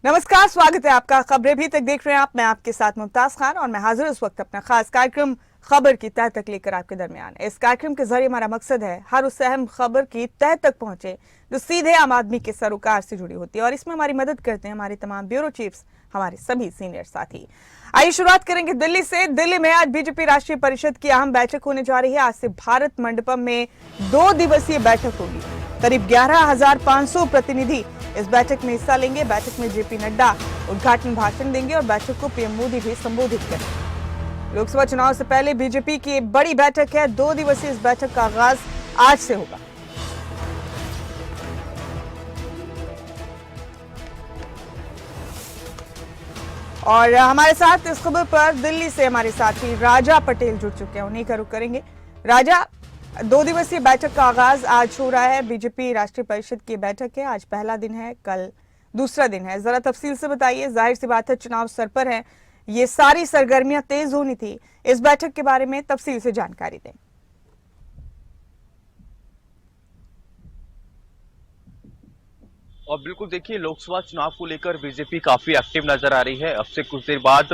नमस्कार, स्वागत है आपका। खबरें भी तक देख रहे हैं आप। मैं आपके साथ मुमताज खान और मैं हाजिर इस वक्त अपना खास कार्यक्रम खबर की तह तक लेकर आपके दरमियान। इस कार्यक्रम के जरिए हमारा मकसद है हर उस अहम खबर की तह तक पहुंचे जो सीधे आम आदमी के सरोकार से जुड़ी होती है, और इसमें हमारी मदद करते हैं हमारे तमाम ब्यूरो चीफ्स, हमारे सभी सीनियर साथी। आइए शुरुआत करेंगे दिल्ली से। दिल्ली में आज बीजेपी राष्ट्रीय परिषद की अहम बैठक होने जा रही है। आज से भारत मंडपम में 2 दिवसीय बैठक होगी। करीब 11,500 प्रतिनिधि इस बैठक में हिस्सा लेंगे। बैठक में जेपी नड्डा उद्घाटन भाषण देंगे और बैठक को पीएम मोदी भी संबोधित करेंगे। लोकसभा चुनाव से पहले बीजेपी की बड़ी बैठक है। 2 दिवसीय इस बैठक का आगाज आज से होगा। और हमारे साथ इस खबर पर दिल्ली से हमारे साथी राजा पटेल जुड़ चुके हैं, उन्हीं का रुख करेंगे। राजा, 2 दिवसीय बैठक का आगाज आज हो रहा है। बीजेपी राष्ट्रीय परिषद की बैठक है। आज पहला दिन है, कल दूसरा दिन है। जरा तफसील से बताइए। जाहिर सी बात है चुनाव सर पर है, ये सारी सरगर्मियां तेज होनी थी। इस बैठक के बारे में तफसील से जानकारी दें। और बिल्कुल देखिए, लोकसभा चुनाव को लेकर बीजेपी काफी एक्टिव नजर आ रही है। अब से कुछ देर बाद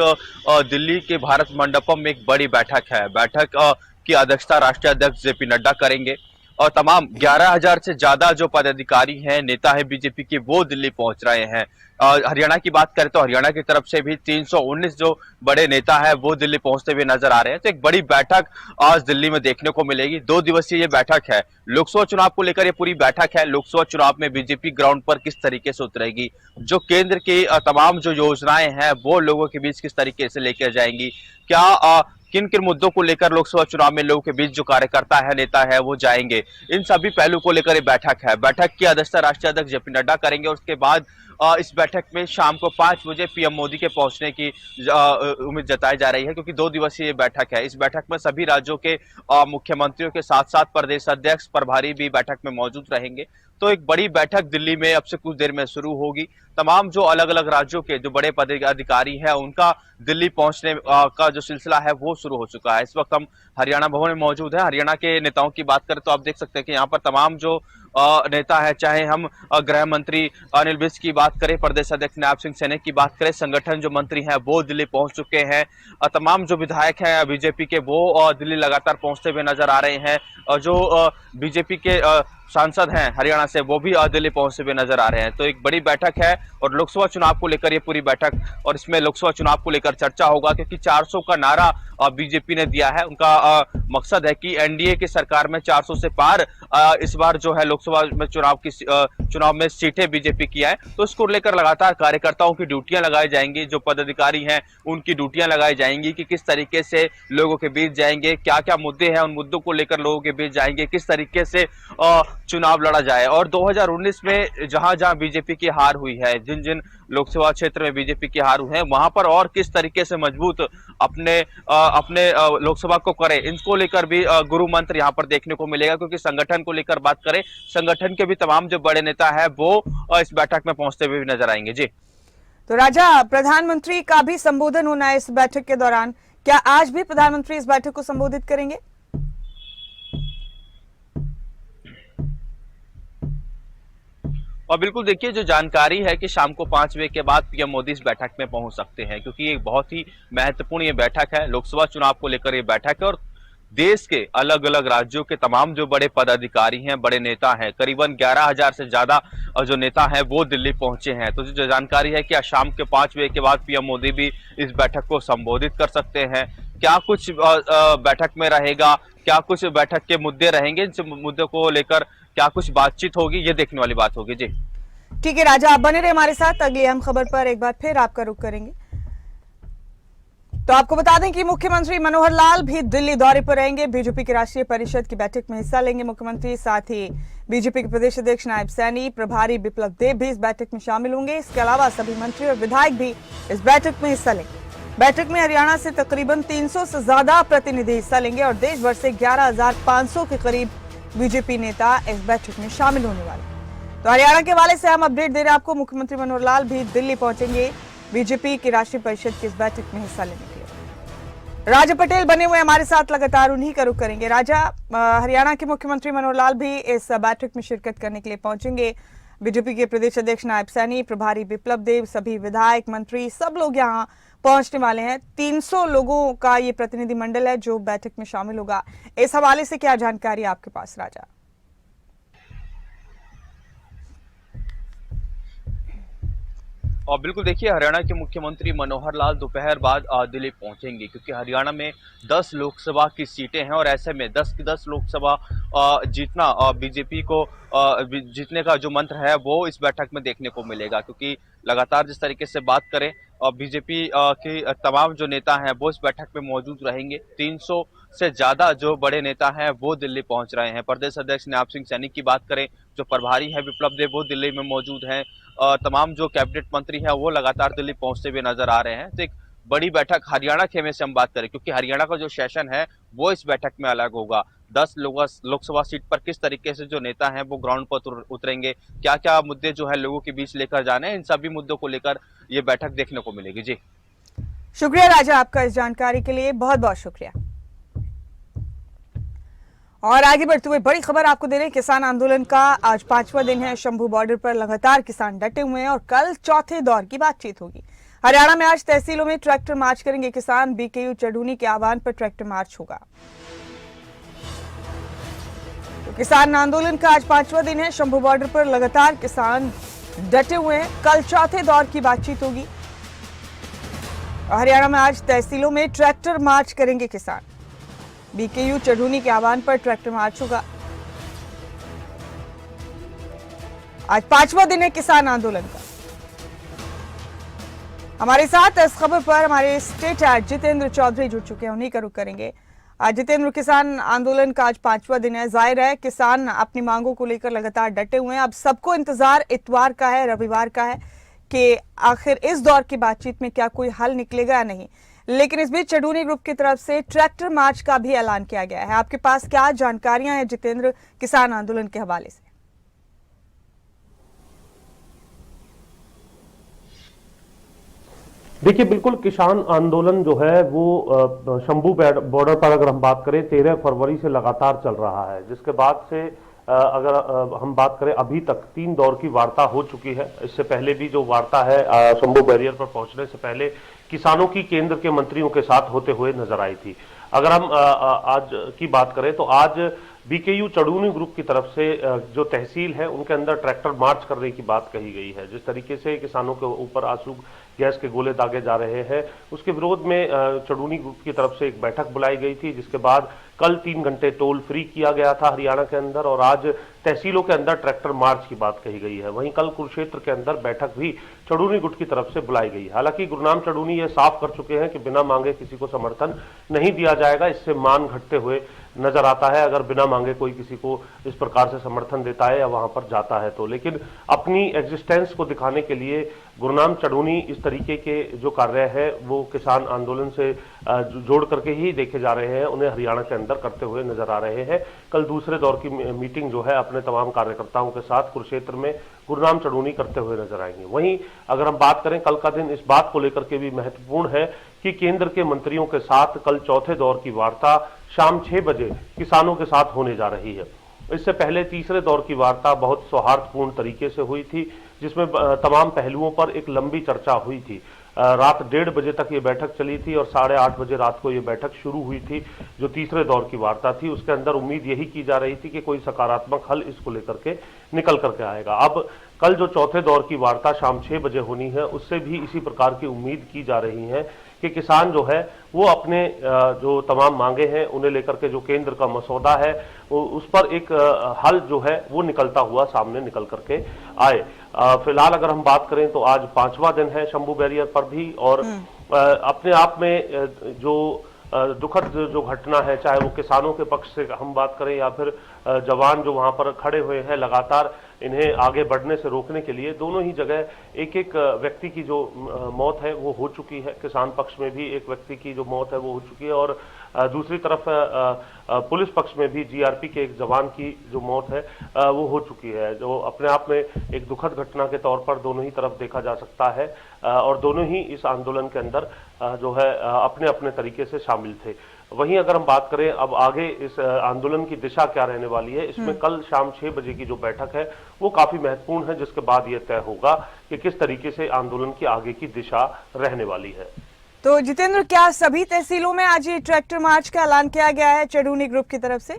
दिल्ली के भारत मंडपम में एक बड़ी बैठक है। बैठक की अध्यक्षता राष्ट्रीय अध्यक्ष जेपी नड्डा करेंगे और तमाम 11,000 से ज्यादा जो पदाधिकारी हैं, नेता है बीजेपी के, वो दिल्ली पहुंच रहे हैं। हरियाणा की बात करें तो हरियाणा की तरफ से भी 319 जो बड़े नेता है वो दिल्ली पहुंचते हुए नजर आ रहे हैं। तो एक बड़ी बैठक आज दिल्ली में देखने को मिलेगी। 2 दिवसीय ये बैठक है। लोकसभा चुनाव को लेकर ये पूरी बैठक है। लोकसभा चुनाव में बीजेपी ग्राउंड पर किस तरीके से उतरेगी, जो केंद्र की तमाम जो योजनाएं हैं वो लोगों के बीच किस तरीके से लेकर जाएंगी, क्या किन किन मुद्दों को लेकर लोकसभा चुनाव में लोगों के बीच जो कार्यकर्ता है, नेता है, वो जाएंगे, इन सभी पहलू को लेकर ये बैठक है। बैठक की अध्यक्षता राष्ट्रीय अध्यक्ष जेपी नड्डा करेंगे और उसके बाद इस बैठक में शाम को 5 बजे पीएम मोदी के पहुंचने की उम्मीद जताई जा रही है, क्योंकि 2 दिवसीय ये बैठक है। इस बैठक में सभी राज्यों के मुख्यमंत्रियों के साथ साथ प्रदेश अध्यक्ष, प्रभारी भी बैठक में मौजूद रहेंगे। तो एक बड़ी बैठक दिल्ली में अब से कुछ देर में शुरू होगी। तमाम जो अलग अलग राज्यों के जो बड़े पदाधिकारी हैं उनका दिल्ली पहुंचने का जो सिलसिला है वो शुरू हो चुका है। इस वक्त हम हरियाणा भवन में मौजूद है। हरियाणा के नेताओं की बात करें तो आप देख सकते हैं कि यहाँ पर तमाम जो नेता है, चाहे हम गृह मंत्री अनिल विज की बात करें, प्रदेश अध्यक्ष नायब सिंह सैनी की बात करें, संगठन जो मंत्री हैं वो दिल्ली पहुंच चुके हैं। तमाम जो विधायक हैं बीजेपी के वो दिल्ली लगातार पहुंचते हुए नजर आ रहे हैं। और जो बीजेपी के सांसद हैं हरियाणा से वो भी दिल्ली पहुंचते हुए नजर आ रहे हैं। तो एक बड़ी बैठक है और लोकसभा चुनाव को लेकर ये पूरी बैठक, और इसमें लोकसभा चुनाव को लेकर चर्चा होगा, क्योंकि 400 का नारा बीजेपी ने दिया है। उनका मकसद है कि एनडीए की सरकार में 400 से पार इस बार जो है लोकसभा में चुनाव में सीटें बीजेपी की आए। तो इसको लेकर लगातार कार्यकर्ताओं की ड्यूटियां लगाई जाएंगी, जो पदाधिकारी हैं उनकी ड्यूटियां लगाई जाएंगी कि किस तरीके से लोगों के बीच जाएंगे, क्या क्या मुद्दे हैं उन मुद्दों को लेकर लोगों के बीच जाएंगे, किस तरीके से चुनाव लड़ा जाए। और 2019 में जहां जहां बीजेपी की हार हुई है, जिन जिन लोकसभा क्षेत्र में बीजेपी की हार हुई है, वहां पर और किस तरीके से मजबूत अपने लोकसभा को करे, इनको लेकर भी गुरु मंत्र यहां पर देखने को मिलेगा। क्योंकि संगठन को लेकर बात करें, संगठन के भी तमाम जो बड़े नेता है वो इस बैठक में पहुंचते हुए भी नजर आएंगे। जी तो राजा, प्रधानमंत्री का भी संबोधन होना है इस बैठक के दौरान। क्या आज भी प्रधानमंत्री इस बैठक को संबोधित करेंगे? और बिल्कुल देखिए, जो जानकारी है कि शाम को 5 बजे के बाद पीएम मोदी इस बैठक में पहुंच सकते हैं, क्योंकि एक बहुत ही महत्वपूर्ण ये बैठक है। लोकसभा चुनाव को लेकर ये बैठक है और देश के अलग अलग राज्यों के तमाम जो बड़े पदाधिकारी हैं, बड़े नेता हैं, करीबन 11,000 से ज्यादा जो नेता हैं वो दिल्ली पहुंचे हैं। तो जो जानकारी है कि आज शाम के 5 बजे के बाद पीएम मोदी भी इस बैठक को संबोधित कर सकते हैं। क्या कुछ बैठक में रहेगा, क्या कुछ बैठक के मुद्दे रहेंगे, इन मुद्दों को लेकर क्या कुछ बातचीत होगी, ये देखने वाली बात होगी। जी ठीक है राजा, आप बने रहे हमारे साथ। अगली अहम खबर पर एक बार फिर आपका रुख करेंगे। तो आपको बता दें कि मुख्यमंत्री मनोहर लाल भी दिल्ली दौरे पर रहेंगे। बीजेपी की राष्ट्रीय परिषद की बैठक में हिस्सा लेंगे मुख्यमंत्री। साथ ही बीजेपी के प्रदेश अध्यक्ष नायब सैनी, प्रभारी बिप्लब देब भी इस बैठक में शामिल होंगे। इसके अलावा सभी मंत्री और विधायक भी इस बैठक में हिस्सा लेंगे। बैठक में हरियाणा से तकरीबन 300 से ज्यादा प्रतिनिधि हिस्सा लेंगे और देश भर से 11,500 के करीब बीजेपी नेता इस बैठक में शामिल होने वाले। तो हरियाणा के हवाले से हम अपडेट दे रहे हैं आपको। मुख्यमंत्री मनोहर लाल भी दिल्ली पहुंचेंगे बीजेपी की राष्ट्रीय परिषद की इस बैठक में हिस्सा लेने के लिए। राजा पटेल बने हुए हमारे साथ, लगातार उन्हीं का रुख करेंगे। राजा, हरियाणा के मुख्यमंत्री मनोहर लाल भी इस बैठक में शिरकत करने के लिए पहुंचेंगे। बीजेपी के प्रदेश अध्यक्ष नायब सैनी, प्रभारी बिप्लब देव, सभी विधायक, मंत्री, सब लोग यहाँ पहुंचने वाले हैं। 300 लोगों का ये प्रतिनिधिमंडल है जो बैठक में शामिल होगा। इस हवाले से क्या जानकारी आपके पास, राजा? और बिल्कुल देखिए, हरियाणा के मुख्यमंत्री मनोहर लाल दोपहर बाद दिल्ली पहुंचेंगे, क्योंकि हरियाणा में 10 लोकसभा की सीटें हैं और ऐसे में 10 की 10 लोकसभा जीतना बीजेपी को जीतने का जो मंत्र है वो इस बैठक में देखने को मिलेगा। क्योंकि लगातार जिस तरीके से बात करें, बीजेपी के तमाम जो नेता हैं वो इस बैठक में मौजूद रहेंगे। 300 से ज्यादा जो बड़े नेता हैं वो दिल्ली पहुंच रहे हैं। प्रदेश अध्यक्ष नायब सिंह सैनी की बात करें, जो प्रभारी है विप्लब देव, वो दिल्ली में मौजूद हैं। तमाम जो कैबिनेट मंत्री हैं वो लगातार दिल्ली पहुंचते हुए नजर आ रहे हैं। तो एक बड़ी बैठक हरियाणा खेमे से हम बात करें, क्योंकि हरियाणा का जो सेशन है वो इस बैठक में अलग होगा। 10 लोकसभा सीट पर किस तरीके से जो नेता हैं वो ग्राउंड पर उतरेंगे, क्या क्या मुद्दे जो है लोगों के बीच लेकर जाने हैं, इन सभी मुद्दों को लेकर ये बैठक देखने को मिलेगी। जी शुक्रिया राजा आपका इस जानकारी के लिए, बहुत बहुत शुक्रिया। और आगे बढ़ते हुए बड़ी खबर आपको दे रहे हैं, किसान आंदोलन का आज 5वां दिन है। शंभू बॉर्डर पर लगातार किसान डटे हुए हैं और कल चौथे दौर की बातचीत होगी। हरियाणा में आज तहसीलों में ट्रैक्टर मार्च करेंगे किसान। बीकेयू चढ़ूनी के आह्वान पर ट्रैक्टर मार्च होगा। तो किसान आंदोलन का आज 5वां दिन है। शंभू बॉर्डर पर लगातार किसान डटे हुए हैं। कल चौथे दौर की बातचीत होगी। हरियाणा में आज तहसीलों में ट्रैक्टर मार्च करेंगे किसान। बीकेयू चढ़ूनी के आह्वान पर ट्रैक्टर मार्च होगा। आज 5वां दिन है किसान आंदोलन का। हमारे साथ इस खबर पर हमारे स्टेट हेड जितेंद्र चौधरी जुड़ चुके हैं, उन्हीं का रुख करेंगे। आज जितेंद्र, किसान आंदोलन का आज 5वां दिन है। जाहिर है किसान अपनी मांगों को लेकर लगातार डटे हुए हैं। अब सबको इंतजार इतवार का है, रविवार का है कि आखिर इस दौर की बातचीत में क्या कोई हल निकलेगा या नहीं। लेकिन इस बीच चढ़ूनी ग्रुप की तरफ से ट्रैक्टर मार्च का भी ऐलान किया गया है। आपके पास क्या जानकारियां हैं जितेंद्र, किसान आंदोलन के हवाले से? देखिए, बिल्कुल किसान आंदोलन जो है वो शंभू बॉर्डर पर अगर हम बात करें 13 फरवरी से लगातार चल रहा है, जिसके बाद से अगर हम बात करें अभी तक 3 दौर की वार्ता हो चुकी है। इससे पहले भी जो वार्ता है शंभू बैरियर पर पहुंचने से पहले किसानों की केंद्र के मंत्रियों के साथ होते हुए नजर आई थी। अगर हम आज की बात करें तो आज बीकेयू चढ़ूनी ग्रुप की तरफ से जो तहसील है उनके अंदर ट्रैक्टर मार्च करने की बात कही गई है। जिस तरीके से किसानों के ऊपर आंसू गैस के गोले दागे जा रहे हैं, उसके विरोध में चढ़ूनी ग्रुप की तरफ से एक बैठक बुलाई गई थी, जिसके बाद कल 3 घंटे टोल फ्री किया गया था हरियाणा के अंदर और आज तहसीलों के अंदर ट्रैक्टर मार्च की बात कही गई है। वहीं कल कुरुक्षेत्र के अंदर बैठक भी चढ़ूनी गुट की तरफ से बुलाई गई। हालांकि गुरनाम चढ़ूनी ये साफ कर चुके हैं कि बिना मांगे किसी को समर्थन नहीं दिया जाएगा। इससे मान घटते हुए नजर आता है अगर बिना मांगे कोई किसी को इस प्रकार से समर्थन देता है या वहां पर जाता है तो। लेकिन अपनी एग्जिस्टेंस को दिखाने के लिए गुरनाम चढ़ूनी इस तरीके के जो कार्य है वो किसान आंदोलन से जोड़ करके ही देखे जा रहे हैं, उन्हें हरियाणा के अंदर करते हुए नजर आ रहे हैं। कल दूसरे दौर की मीटिंग जो है अपने तमाम कार्यकर्ताओं के साथ कुरुक्षेत्र में गुरनाम चढ़ूनी करते हुए नजर आएंगे। वहीं अगर हम बात करें कल का दिन इस बात को लेकर के भी महत्वपूर्ण है कि केंद्र के मंत्रियों के साथ कल चौथे दौर की वार्ता शाम 6 बजे किसानों के साथ होने जा रही है। इससे पहले तीसरे दौर की वार्ता बहुत सौहार्दपूर्ण तरीके से हुई थी, जिसमें तमाम पहलुओं पर एक लंबी चर्चा हुई थी। रात 1:30 बजे तक ये बैठक चली थी और 8:30 बजे रात को ये बैठक शुरू हुई थी। जो तीसरे दौर की वार्ता थी उसके अंदर उम्मीद यही की जा रही थी कि कोई सकारात्मक हल इसको लेकर के निकल करके आएगा। अब कल जो चौथे दौर की वार्ता शाम 6 बजे होनी है, उससे भी इसी प्रकार की उम्मीद की जा रही है कि किसान जो है वो अपने जो तमाम मांगे हैं उन्हें लेकर के जो केंद्र का मसौदा है उस पर एक हल जो है वो निकलता हुआ सामने निकल करके आए। फिलहाल अगर हम बात करें तो आज 5वां दिन है शंभू बैरियर पर भी और अपने आप में जो दुखद जो घटना है, चाहे वो किसानों के पक्ष से हम बात करें या फिर जवान जो वहां पर खड़े हुए हैं लगातार इन्हें आगे बढ़ने से रोकने के लिए, दोनों ही जगह एक एक व्यक्ति की जो मौत है वो हो चुकी है। किसान पक्ष में भी एक व्यक्ति की जो मौत है वो हो चुकी है और दूसरी तरफ पुलिस पक्ष में भी जीआरपी के एक जवान की जो मौत है वो हो चुकी है, जो अपने आप में एक दुखद घटना के तौर पर दोनों ही तरफ देखा जा सकता है और दोनों ही इस आंदोलन के अंदर जो है अपने अपने तरीके से शामिल थे। वहीं अगर हम बात करें अब आगे इस आंदोलन की दिशा क्या रहने वाली है, इसमें कल शाम 6 बजे की जो बैठक है वो काफी महत्वपूर्ण है, जिसके बाद यह तय होगा कि किस तरीके से आंदोलन की आगे की दिशा रहने वाली है। तो जितेंद्र, क्या सभी तहसीलों में आज ये ट्रैक्टर मार्च का ऐलान किया गया है चढ़ूनी ग्रुप की तरफ से?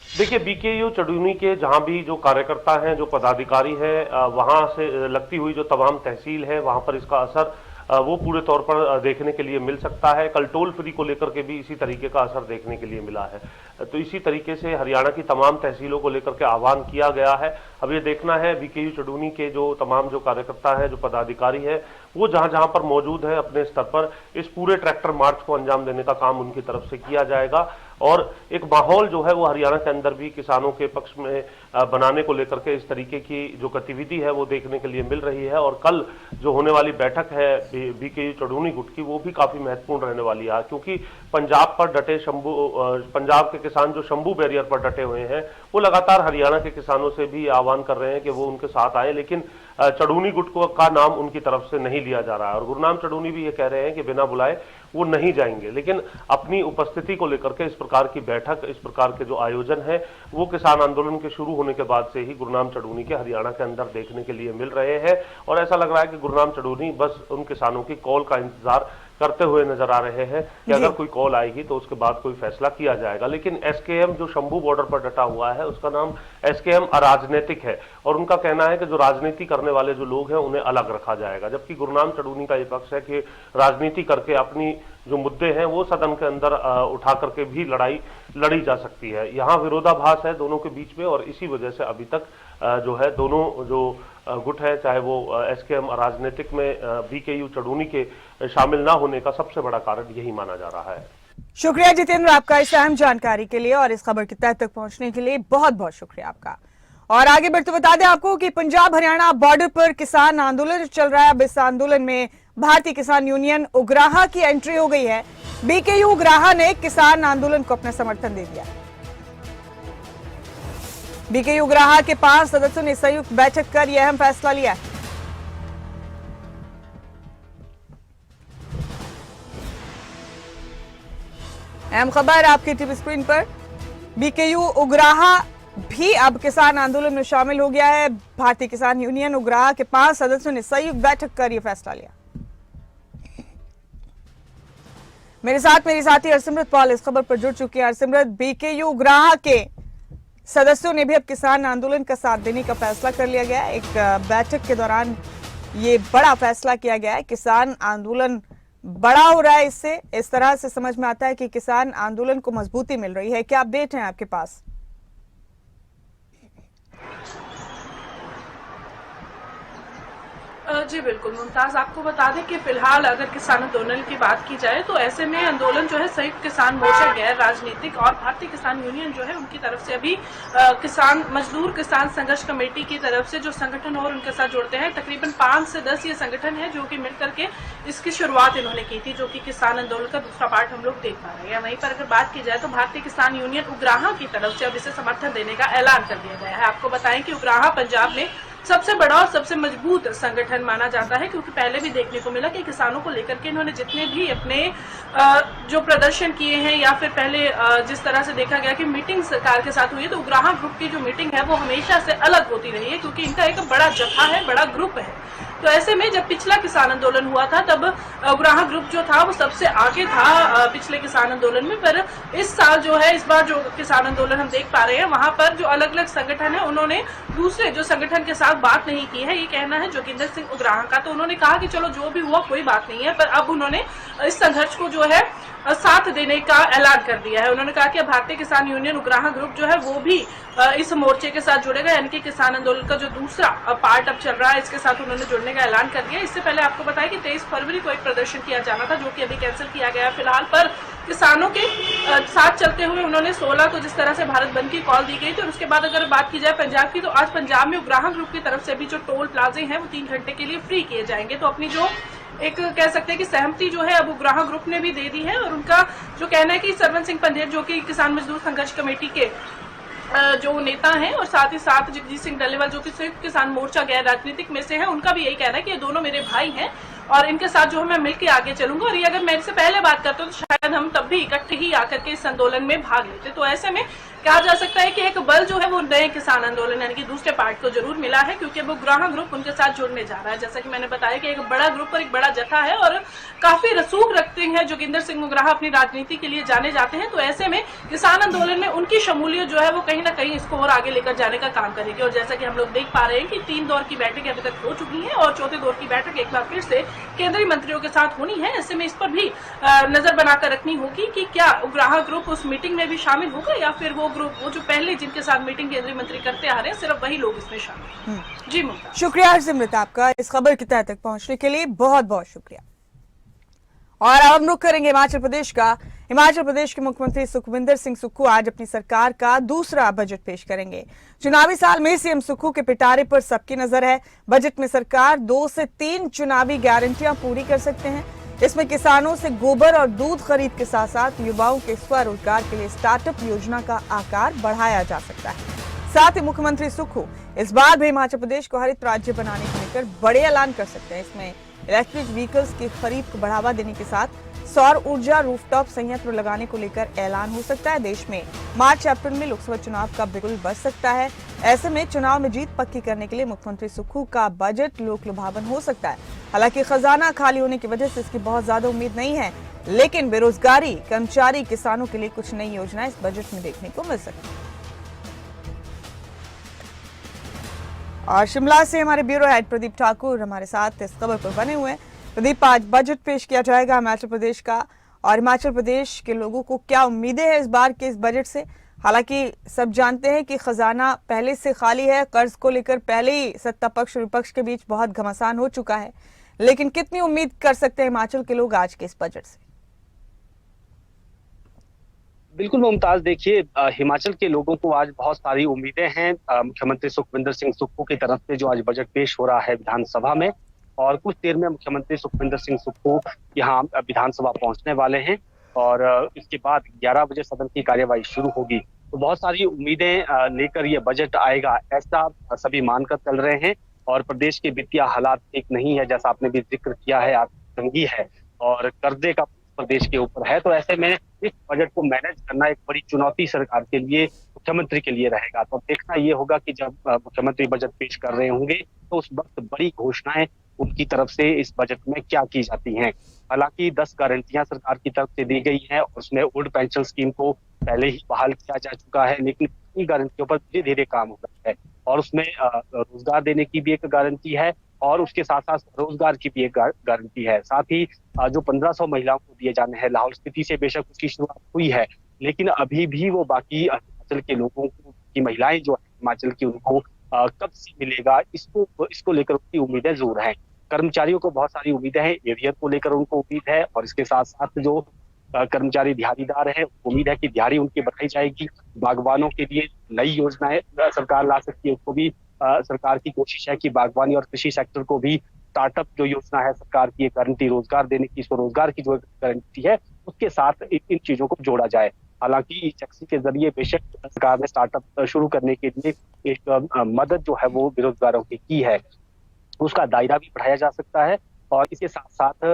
देखिए, बीकेयू चढ़ूनी के जहां भी जो कार्यकर्ता हैं, जो पदाधिकारी हैं, वहां से लगती हुई जो तमाम तहसील है वहां पर इसका असर वो पूरे तौर पर देखने के लिए मिल सकता है। कल टोल फ्री को लेकर के भी इसी तरीके का असर देखने के लिए मिला है। तो इसी तरीके से हरियाणा की तमाम तहसीलों को लेकर के आह्वान किया गया है। अब ये देखना है बीकेयू चढ़ूनी के जो तमाम जो कार्यकर्ता है, जो पदाधिकारी है, वो जहां जहां पर मौजूद है अपने स्तर पर इस पूरे ट्रैक्टर मार्च को अंजाम देने का काम उनकी तरफ से किया जाएगा। और एक माहौल जो है वो हरियाणा के अंदर भी किसानों के पक्ष में बनाने को लेकर के इस तरीके की जो गतिविधि है वो देखने के लिए मिल रही है। और कल जो होने वाली बैठक है बीकेयू चढ़ूनी गुट की, वो भी काफी महत्वपूर्ण रहने वाली है, क्योंकि पंजाब पर डटे पंजाब के किसान जो शंभू बैरियर पर डटे हुए हैं, वो लगातार हरियाणा के किसानों से भी आह्वान कर रहे हैं कि वो उनके साथ आए, लेकिन चढ़ूनी गुट का नाम उनकी तरफ से नहीं लिया जा रहा है। और गुरनाम चढ़ूनी भी ये कह रहे हैं कि बिना बुलाए वो नहीं जाएंगे, लेकिन अपनी उपस्थिति को लेकर के इस प्रकार की बैठक, इस प्रकार के जो आयोजन है वो किसान आंदोलन के शुरू होने के बाद से ही गुरनाम चढ़ूनी के हरियाणा के अंदर देखने के लिए मिल रहे हैं। और ऐसा लग रहा है कि गुरनाम चढ़ूनी बस उन किसानों की कॉल का इंतजार करते हुए नजर आ रहे हैं कि अगर कोई कॉल आएगी तो उसके बाद कोई फैसला किया जाएगा। लेकिन एसकेएम जो शंभू बॉर्डर पर डटा हुआ है, उसका नाम एसकेएम अराजनीतिक है, और उनका कहना है कि जो राजनीति करने वाले जो लोग हैं उन्हें अलग रखा जाएगा। जबकि गुरनाम चढ़ूनी का ये पक्ष है कि राजनीति करके अपनी जो मुद्दे हैं वो सदन के अंदर उठा करके भी लड़ाई लड़ी जा सकती है। यहाँ विरोधाभास है दोनों के बीच में, और इसी वजह से अभी तक जो है दोनों जो गुट है, चाहे वो एसकेएम राजनीतिक में बीकेयू चढ़ूनी के शामिल ना होने का सबसे बड़ा कारण यही माना जा रहा है। शुक्रिया जितेंद्र आपका इस अहम जानकारी के लिए और इस खबर की तह तक पहुंचने के लिए बहुत बहुत शुक्रिया आपका। और आगे बढ़ते बता दें आपको कि पंजाब हरियाणा बॉर्डर पर किसान आंदोलन चल रहा है। अब इस आंदोलन में भारतीय किसान यूनियन उग्राहा की एंट्री हो गई है। बीकेयू उग्राहा ने किसान आंदोलन को अपना समर्थन दे दिया। बीकेयू उग्राहा के 5 सदस्यों ने संयुक्त बैठक कर यह अहम फैसला लिया है। अहम खबर आपकी टीवी स्क्रीन पर। बीकेयू उग्राहा भी अब किसान आंदोलन में शामिल हो गया है। भारतीय किसान यूनियन उग्राहा के 5 सदस्यों ने संयुक्त बैठक कर यह फैसला लिया। मेरे साथ मेरी साथी हरसिमरत पॉल इस खबर पर जुड़ चुकी है। हरसिमरत, बीकेयू उग्राहा के सदस्यों ने भी अब किसान आंदोलन का साथ देने का फैसला कर लिया गया है। एक बैठक के दौरान ये बड़ा फैसला किया गया है। किसान आंदोलन बड़ा हो रहा है, इससे इस तरह से समझ में आता है कि किसान आंदोलन को मजबूती मिल रही है। क्या अपडेट है आपके पास? जी बिल्कुल मुमताज, आपको बता दें कि फिलहाल अगर किसान आंदोलन की बात की जाए तो ऐसे में आंदोलन जो है संयुक्त किसान मोर्चा गैर राजनीतिक और भारतीय किसान यूनियन जो है उनकी तरफ से अभी किसान मजदूर किसान संघर्ष कमेटी की तरफ से जो संगठन और उनके साथ जुड़ते हैं, तकरीबन 5 से 10 ये संगठन है जो कि मिलकर के इसकी शुरुआत इन्होंने की थी, जो कि किसान आंदोलन का दूसरा पार्ट हम लोग देख पा रहे हैं। वहीं पर अगर बात की जाए तो भारतीय किसान यूनियन उग्राहा की तरफ से अब इसे समर्थन देने का ऐलान कर दिया गया है। आपको बताएं कि उग्राहा पंजाब में सबसे बड़ा और सबसे मजबूत संगठन माना जाता है, क्योंकि पहले भी देखने को मिला कि किसानों को लेकर के इन्होंने जितने भी अपने जो प्रदर्शन किए हैं या फिर पहले जिस तरह से देखा गया कि मीटिंग सरकार के साथ हुई है, तो उग्राहा ग्रुप की जो मीटिंग है वो हमेशा से अलग होती रही है, क्योंकि इनका एक बड़ा जत्था है, बड़ा ग्रुप है। तो ऐसे में जब पिछला किसान आंदोलन हुआ था तब उग्राहा ग्रुप जो था वो सबसे आगे था पिछले किसान आंदोलन में। पर इस साल जो है, इस बार जो किसान आंदोलन हम देख पा रहे हैं, वहां पर जो अलग अलग संगठन है उन्होंने दूसरे जो संगठन के साथ बात नहीं की है, ये कहना है जोगिंदर सिंह उग्राहा का। तो उन्होंने कहा कि चलो जो भी हुआ कोई बात नहीं है, पर अब उन्होंने इस संघर्ष को जो है साथ देने का ऐलान कर दिया है। उन्होंने कहा कि भारतीय किसान यूनियन उग्राहा ग्रुप जो है वो भी इस मोर्चे के साथ जुड़ेगा, यानी कि किसान आंदोलन का जो दूसरा पार्ट अब चल रहा है इसके साथ उन्होंने जुड़ने का ऐलान कर दिया। इससे पहले आपको बताया कि 23 फरवरी को एक प्रदर्शन किया जाना था, जो कि अभी कैंसिल किया गया है फिलहाल। पर किसानों के साथ चलते हुए उन्होंने 16 को जिस तरह से भारत बंद की कॉल दी गई, तो उसके बाद अगर बात की जाए पंजाब की, तो आज पंजाब में उग्राहा ग्रुप की तरफ से भी जो टोल प्लाजे हैं वो 3 घंटे के लिए फ्री किए जाएंगे। तो अपनी जो एक कह सकते हैं कि सहमति जो है अब उग्राहा ग्रुप ने भी दे दी है, और उनका जो कहना है कि सरवन सिंह पंधेर जो कि किसान मजदूर संघर्ष कमेटी के जो नेता हैं और साथ ही साथ जगजीत सिंह डल्लेवाल जो कि संयुक्त किसान मोर्चा गैर राजनीतिक में से है, उनका भी यही कहना है कि ये दोनों मेरे भाई हैं और इनके साथ जो है मैं मिलकर आगे चलूंगा। और ये अगर मैं इनसे पहले बात करता हूँ तो शायद हम तब भी इकट्ठे ही आकर के इस आंदोलन में भाग लेते। तो ऐसे में कहा जा सकता है कि एक बल जो है वो नए किसान आंदोलन यानी कि दूसरे पार्ट को जरूर मिला है, क्योंकि वो गुराहा ग्रुप उनके साथ जुड़ने जा रहा है। जैसा कि मैंने बताया कि एक बड़ा ग्रुप और एक बड़ा जत्था है और काफी रसूख रखते हैं जोगिंदर सिंह मुगराहा, अपनी राजनीति के लिए जाने जाते हैं। तो ऐसे में किसान आंदोलन में उनकी शमूलियत जो है वो कहीं ना कहीं इसको और आगे लेकर जाने का काम करेगी। और जैसा कि हम लोग देख पा रहे हैं कि 3 दौर की बैठकें अभी तक हो चुकी हैं और चौथे दौर की बैठक एक बार फिर से केंद्रीय मंत्रियों के साथ होनी है। ऐसे में इस पर भी नजर बनाकर रखनी होगी कि क्या उग्राहा ग्रुप उस मीटिंग में भी शामिल होगा या फिर वो ग्रुप वो जो पहले जिनके साथ मीटिंग केंद्रीय मंत्री करते आ रहे हैं सिर्फ वही लोग इसमें शामिल हैं। जी मुमताज, शुक्रिया हरसिमरत, आपका इस खबर की तह तक पहुंचने के लिए बहुत बहुत शुक्रिया। और अब हम रुख करेंगे हिमाचल प्रदेश का। हिमाचल प्रदेश के मुख्यमंत्री सुखविंदर सिंह सुक्खू आज अपनी सरकार का दूसरा बजट पेश करेंगे। चुनावी साल में सीएम सुक्खू के पिटारे पर सबकी नजर है। बजट में सरकार 2 से 3 चुनावी गारंटियां पूरी कर सकते हैं। इसमें किसानों से गोबर और दूध खरीद के साथ साथ युवाओं के स्वरोजगार के लिए स्टार्टअप योजना का आकार बढ़ाया जा सकता है। साथ ही मुख्यमंत्री सुक्खू इस बार भी हिमाचल प्रदेश को हरित राज्य बनाने को लेकर बड़े ऐलान कर सकते हैं। इसमें इलेक्ट्रिक व्हीकल्स की खरीद को बढ़ावा देने के साथ सौर ऊर्जा रूफटॉप संयंत्र लगाने को लेकर ऐलान हो सकता है। देश में मार्च अप्रैल में लोकसभा चुनाव का बिगुल बज सकता है। ऐसे में चुनाव में जीत पक्की करने के लिए मुख्यमंत्री सुक्खू का बजट लोक लुभावन हो सकता है। हालांकि खजाना खाली होने की वजह से इसकी बहुत ज्यादा उम्मीद नहीं है, लेकिन बेरोजगारी, कर्मचारी, किसानों के लिए कुछ नई योजनाएं इस बजट में देखने को मिल सकती है। और शिमला से हमारे ब्यूरो हेड प्रदीप ठाकुर हमारे साथ इस खबर पर बने हुए हैं। प्रदीप, आज बजट पेश किया जाएगा हिमाचल प्रदेश का, और हिमाचल प्रदेश के लोगों को क्या उम्मीदें हैं इस बार के इस बजट से? हालांकि सब जानते हैं कि खजाना पहले से खाली है, कर्ज को लेकर पहले ही सत्ता पक्ष और विपक्ष के बीच बहुत घमासान हो चुका है, लेकिन कितनी उम्मीद कर सकते हैं हिमाचल के लोग आज के इस बजट से? बिल्कुल मुमताज, देखिए हिमाचल के लोगों को आज बहुत सारी उम्मीदें हैं मुख्यमंत्री सुखविंदर सिंह सुक्खू की तरफ से जो आज बजट पेश हो रहा है विधानसभा में। और कुछ देर में मुख्यमंत्री सुखविंदर सिंह सुक्खू यहाँ विधानसभा पहुंचने वाले हैं और इसके बाद 11 बजे सदन की कार्यवाही शुरू होगी। तो बहुत सारी उम्मीदें लेकर ये बजट आएगा ऐसा सभी मानकर चल रहे हैं। और प्रदेश के वित्तीय हालात ठीक नहीं है, जैसा आपने भी जिक्र किया है, आर्थिक तंगी है और कर्जे का प्रदेश के ऊपर है। तो ऐसे में इस बजट को मैनेज करना एक बड़ी चुनौती सरकार के लिए, मुख्यमंत्री के लिए रहेगा। तो देखना ये होगा कि जब मुख्यमंत्री बजट पेश कर रहे होंगे तो उस वक्त बड़ी घोषणाएं उनकी तरफ से इस बजट में क्या की जाती हैं। हालांकि 10 गारंटियां सरकार की तरफ से दी गई हैं और उसमें ओल्ड पेंशन स्कीम को पहले ही बहाल किया जा चुका है, लेकिन इन गारंटियों पर धीरे धीरे काम हो रहा है। और उसमें रोजगार देने की भी एक गारंटी है और उसके साथ साथ रोजगार की भी एक गारंटी है। साथ ही जो 1500 महिलाओं को दिए जाने हैं, लाहौल स्पीति से बेशक उसकी शुरुआत हुई है, लेकिन अभी भी वो बाकी हिमाचल के लोगों की महिलाएं जो है हिमाचल की, उनको कब से मिलेगा, इसको लेकर उनकी उम्मीदें जरूर हैं। कर्मचारियों को बहुत सारी उम्मीदें हैं, एरियर को लेकर उनको उम्मीद है और इसके साथ साथ जो कर्मचारी दिहाड़ीदार है, उम्मीद है कि दिहाड़ी उनकी बढ़ाई जाएगी। बागवानों के लिए नई योजनाएं सरकार ला सकती है, उसको भी सरकार की कोशिश है कि बागवानी और कृषि सेक्टर को भी स्टार्टअप जो योजना है सरकार की गारंटी रोजगार देने की, स्वरोजगार की जो गारंटी है उसके साथ इन चीजों को जोड़ा जाए। हालांकि टैक्सी के जरिए बेशक सरकार ने स्टार्टअप शुरू करने के लिए एक मदद जो है वो बेरोजगारों की है, उसका दायरा भी बढ़ाया जा सकता है। और इसके साथ साथ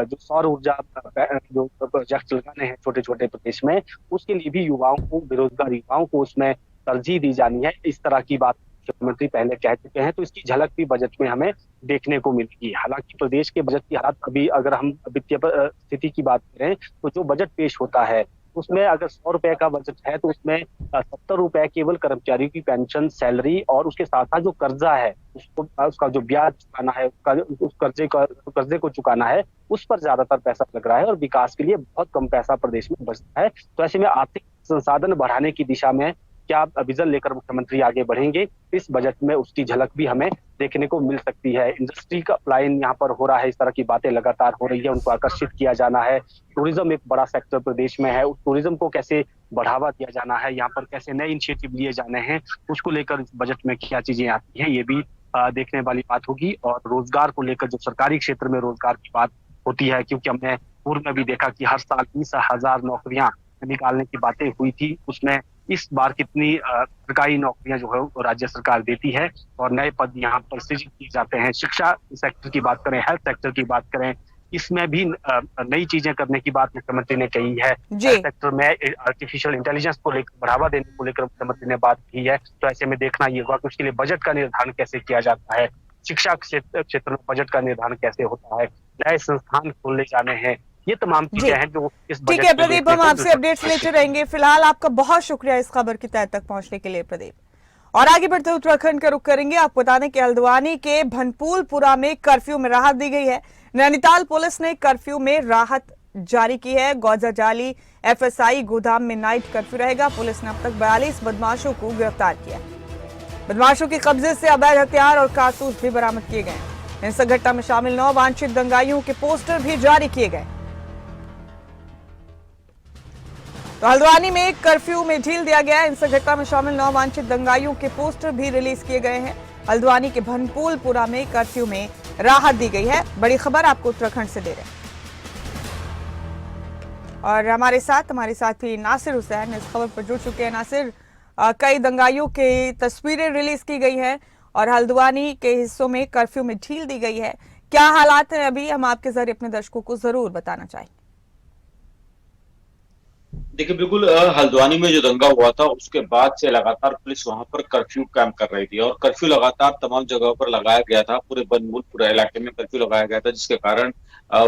जो सौर ऊर्जा जो प्रोजेक्ट लगाने हैं छोटे छोटे प्रदेश में, उसके लिए भी युवाओं को, बेरोजगार युवाओं को उसमें तरजीह दी जानी है। इस तरह की बात मुख्यमंत्री पहले कह चुके हैं, तो इसकी झलक भी बजट में हमें देखने को मिलेगी। हालांकि प्रदेश के बजट की हालत अभी, अगर हम वित्तीय स्थिति की बात करें तो जो बजट पेश होता है उसमें अगर 100 रुपए का बजट है तो उसमें 70 रुपए केवल कर्मचारियों की पेंशन, सैलरी और उसके साथ साथ जो कर्जा है उसका जो ब्याज चुकाना है, उस कर्जे को चुकाना है, उस पर ज्यादातर पैसा लग रहा है और विकास के लिए बहुत कम पैसा प्रदेश में बचता है। तो ऐसे में आर्थिक संसाधन बढ़ाने की दिशा में क्या विजन लेकर मुख्यमंत्री आगे बढ़ेंगे, इस बजट में उसकी झलक भी हमें देखने को मिल सकती है। इंडस्ट्री का प्लान यहाँ पर हो रहा है, इस तरह की बातें लगातार हो रही है, उनको आकर्षित किया जाना है। टूरिज्म एक बड़ा सेक्टर प्रदेश में है, उस टूरिज्म को कैसे बढ़ावा दिया जाना है, यहाँ पर कैसे नए इनिशिएटिव लिए जाने हैं, उसको लेकर इस बजट में क्या चीजें आती हैं, ये भी देखने वाली बात होगी। और रोजगार को लेकर जो सरकारी क्षेत्र में रोजगार की बात होती है, क्योंकि हमने पूर्व में भी देखा कि हर साल 20,000 नौकरियां निकालने की बातें हुई थी, उसमें इस बार कितनी सरकारी नौकरियां जो है वो राज्य सरकार देती है और नए पद यहाँ पर सृजित किए जाते हैं। शिक्षा सेक्टर की बात करें, हेल्थ सेक्टर की बात करें, इसमें भी नई चीजें करने की बात मुख्यमंत्री ने कही है। हेल्थ सेक्टर में आर्टिफिशियल इंटेलिजेंस को लेकर बढ़ावा देने को लेकर मुख्यमंत्री ने बात की है। तो ऐसे में देखना ये होगा कि उसके लिए बजट का निर्धारण कैसे किया जाता है, शिक्षा क्षेत्र में बजट का निर्धारण कैसे होता है, नए संस्थान खोलने जाने हैं, ये तमाम चीजें हैं जो इस बजट। ठीक है प्रदीप, हम आपसे अपडेट्स लेते रहेंगे। फिलहाल आपका बहुत शुक्रिया इस खबर की तह तक पहुंचने के लिए प्रदीप। और आगे बढ़ते उत्तराखंड का रुख करेंगे। आपको बता दें कि हल्द्वानी के भनपुलपुरा में कर्फ्यू में राहत दी गई है। नैनीताल पुलिस ने कर्फ्यू में राहत जारी की है। गौजाजाली एफएसआई गोदाम में नाइट कर्फ्यू रहेगा। पुलिस ने अब तक 42 बदमाशों को गिरफ्तार किया। बदमाशों के कब्जे से अवैध हथियार और कारतूस भी बरामद किए गए। हिंसक घटना में शामिल 9 वांछित दंगाइयों के पोस्टर भी जारी किए गए। तो हल्द्वानी में कर्फ्यू में ढील दिया गया है। हिंसक घटना में शामिल 9 वांछित दंगाइयों के पोस्टर भी रिलीज किए गए हैं। हल्द्वानी के भनपुलपुरा में कर्फ्यू में राहत दी गई है। बड़ी खबर आपको उत्तराखंड से दे रहे हैं और हमारे साथ ही नासिर हुसैन इस खबर पर जुड़ चुके हैं। नासिर, कई दंगाइयों की तस्वीरें रिलीज की गई हैं और हल्द्वानी के हिस्सों में कर्फ्यू में ढील दी गई है। क्या हालात हैं अभी, हम आपके जरिए अपने दर्शकों को जरूर बताना चाहेंगे। देखिए, बिल्कुल हल्द्वानी में जो दंगा हुआ था उसके बाद से लगातार पुलिस वहां पर कर्फ्यू कैंप कर रही थी और कर्फ्यू लगातार तमाम जगहों पर लगाया गया था। पूरे बनमुलपुरा इलाके में कर्फ्यू लगाया गया था, जिसके कारण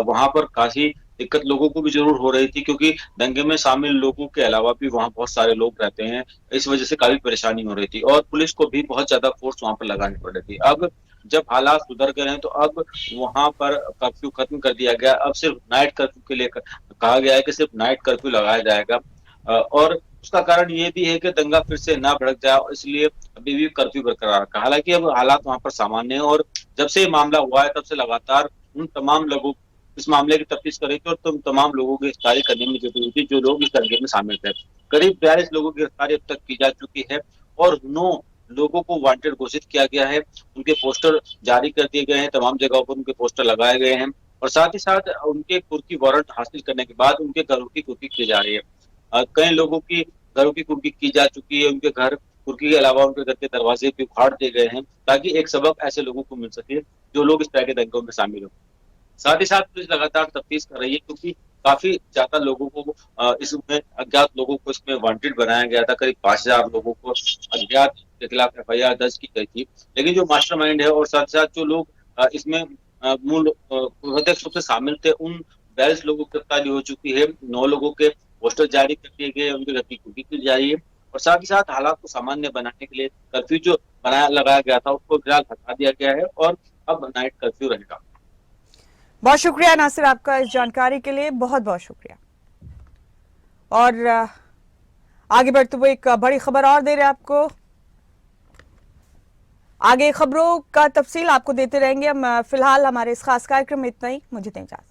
वहां पर काफी दिक्कत लोगों को भी जरूर हो रही थी, क्योंकि दंगे में शामिल लोगों के अलावा भी वहां बहुत सारे लोग रहते हैं। इस वजह से काफी परेशानी हो रही थी और पुलिस को भी बहुत ज्यादा फोर्स वहां पर लगानी पड़ रही थी। अब जब हालात सुधर गए हैं तो अब वहां पर कर्फ्यू खत्म कर दिया गया। अब सिर्फ नाइट कर्फ्यू के लिए कहा गया है कि सिर्फ नाइट कर्फ्यू लगाया जाएगा और उसका कारण ये भी है कि दंगा फिर से ना भड़क जाए, इसलिए अभी भी कर्फ्यू बरकरार रखा। हालांकि अब हालात वहां पर सामान्य है और जब से ये मामला हुआ है तब से लगातार उन तमाम लोगों इस मामले की तफ्तीश कर रही थी और तमाम लोगों की गिरफ्तारी करने में जुटी हुई थी जो लोग इस दंगे में शामिल थे। करीब 42 लोगों की गिरफ्तारी अब तक की जा चुकी है और 9 लोगों को वांटेड घोषित किया गया है। उनके पोस्टर जारी कर दिए गए हैं, तमाम जगहों पर उनके पोस्टर लगाए गए हैं और साथ ही साथ उनके कुर्की वारंट हासिल करने के बाद उनके घरों की कुर्की की जा रही है। कई लोगों की घरों की कुर्की की जा चुकी है। उनके घर कुर्की के अलावा उनके घर के दरवाजे भी उखाड़ दिए गए हैं ताकि एक सबक ऐसे लोगों को मिल सके जो लोग इस तरह के दंगों में शामिल हो। साथ ही साथ पुलिस लगातार तफ्तीश कर रही है, क्योंकि काफी ज्यादा लोगों को इसमें अज्ञात लोगों को इसमें वांटेड बनाया गया था। करीब 5000 लोगों को अज्ञात के खिलाफ FIR दर्ज की गई थी। लेकिन जो मास्टरमाइंड है और साथ साथ जो लोग इसमें मूल अध्यक्ष रूप से शामिल थे, उन 42 लोगों की गिरफ्तारी हो चुकी है। 9 लोगों के पोस्टर जारी कर दिए गए, उनके घर की कुर्की की जा रही है और साथ ही साथ हालात को सामान्य बनाने के लिए कर्फ्यू जो लगाया गया था उसको फिलहाल हटा दिया गया है और अब नाइट कर्फ्यू रहेगा। बहुत शुक्रिया नासिर आपका इस जानकारी के लिए, बहुत बहुत शुक्रिया। और आगे बढ़ते हुए एक बड़ी खबर और दे रहे हैं आपको। आगे खबरों का तफसील आपको देते रहेंगे हम। फिलहाल हमारे इस खास कार्यक्रम में इतना ही। मुझे दें इजाजत।